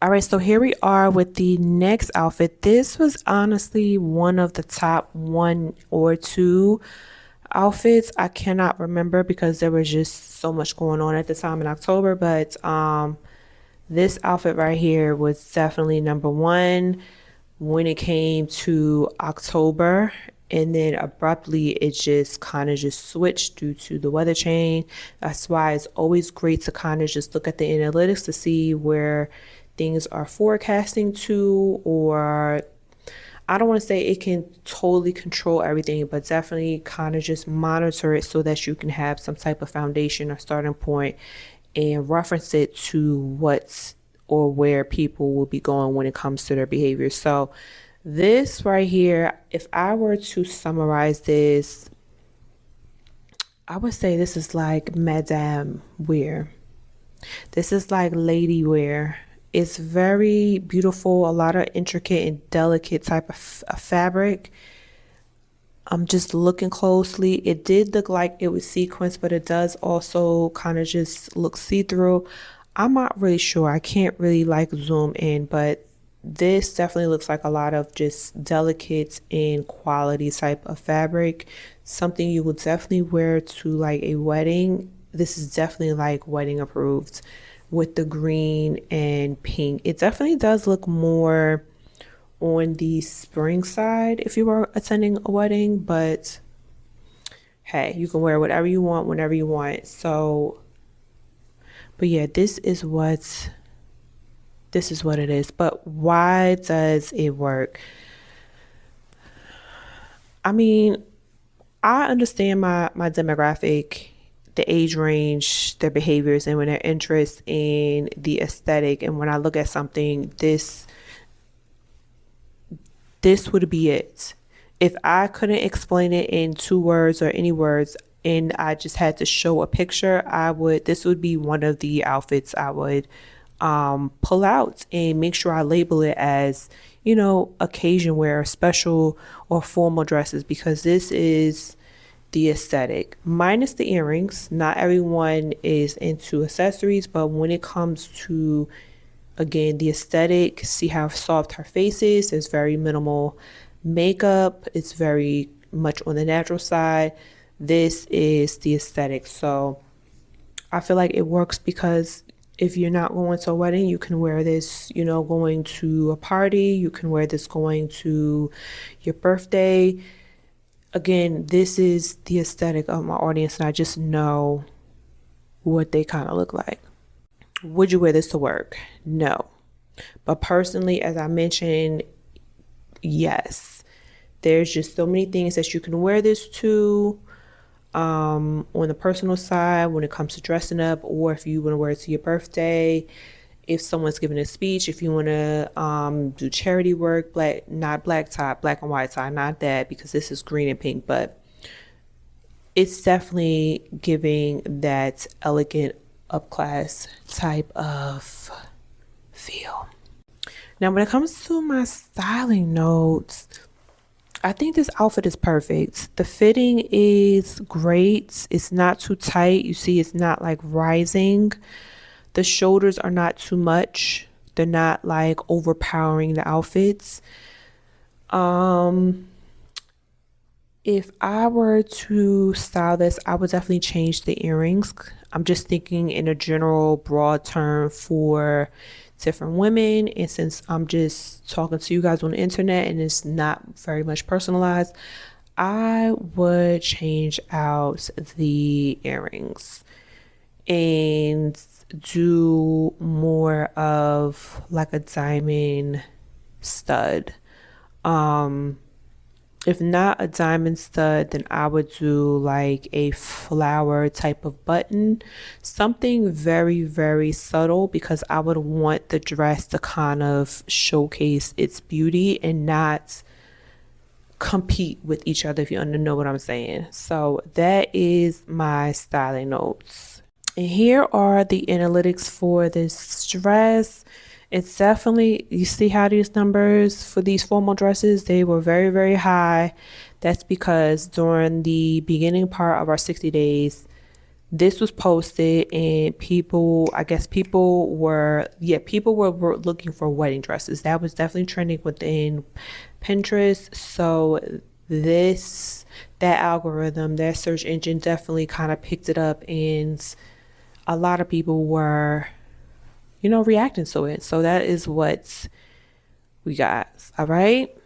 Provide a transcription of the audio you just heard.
All right, so here we are with the next outfit. This was honestly one of the top one or two outfits. I cannot remember because there was just so much going on at the time in October, but this outfit right here was definitely number one when it came to October. And then abruptly it just kind of just switched due to the weather change. That's why it's always great to kind of just look at the analytics to see where things are forecasting to, or I don't want to say it can totally control everything, but definitely kind of just monitor it so that you can have some type of foundation or starting point and reference it to what's or where people will be going when it comes to their behavior. So this right here, if I were to summarize this, I would say this is like madame wear. This is like lady wear. It's very beautiful, a lot of intricate and delicate type of fabric. I'm just looking closely. It did look like it was sequenced, but it does also kind of just look see-through. I'm not really sure. I can't really like zoom in, but this definitely looks like a lot of just delicate and quality type of fabric. Something you would definitely wear to like a wedding. This is definitely like wedding approved with the green and pink. It definitely does look more on the spring side if you were attending a wedding, but hey, you can wear whatever you want whenever you want. So, but yeah, this is what it is. But why does it work? I mean, I understand my demographic, the age range, their behaviors, and when their interest in the aesthetic. And when I look at something, this would be it. If I couldn't explain it in two words or any words, and I just had to show a picture, this would be one of the outfits I would pull out and make sure I label it as, occasion wear, special or formal dresses, because this is the aesthetic minus the earrings. Not everyone is into accessories, but when it comes to, again, the aesthetic, see how soft her face is. There's very minimal makeup. It's very much on the natural side. This is the aesthetic. So I feel like it works because if you're not going to a wedding, you can wear this, going to a party. You can wear this going to your birthday. Again, this is the aesthetic of my audience, and I just know what they kind of look like. Would you wear this to work? No. But personally, as I mentioned, yes. There's just so many things that you can wear this to. On the personal side, when it comes to dressing up, or if you want to wear it to your birthday, if someone's giving a speech, if you want to do charity work, not black tie, black and white tie, not that, because this is green and pink, but it's definitely giving that elegant upclass type of feel. Now, when it comes to my styling notes, I think this outfit is perfect. The fitting is great. It's not too tight. You see, it's not like rising. The shoulders are not too much. They're not like overpowering the outfits. If I were to style this, I would definitely change the earrings. I'm just thinking in a general broad term for different women. And since I'm just talking to you guys on the internet and it's not very much personalized, I would change out the earrings and do more of like a diamond stud. If not a diamond stud, then I would do like a flower type of button, something very, very subtle, because I would want the dress to kind of showcase its beauty and not compete with each other, if you know what I'm saying. So that is my styling notes. And here are the analytics for this dress. It's definitely, you see how these numbers for these formal dresses, they were very, very high. That's because during the beginning part of our 60 days, This was posted and people, I guess people were looking for wedding dresses. That was definitely trending within Pinterest. So that algorithm, that search engine definitely kind of picked it up, and a lot of people were, reacting to it. So that is what we got. All right.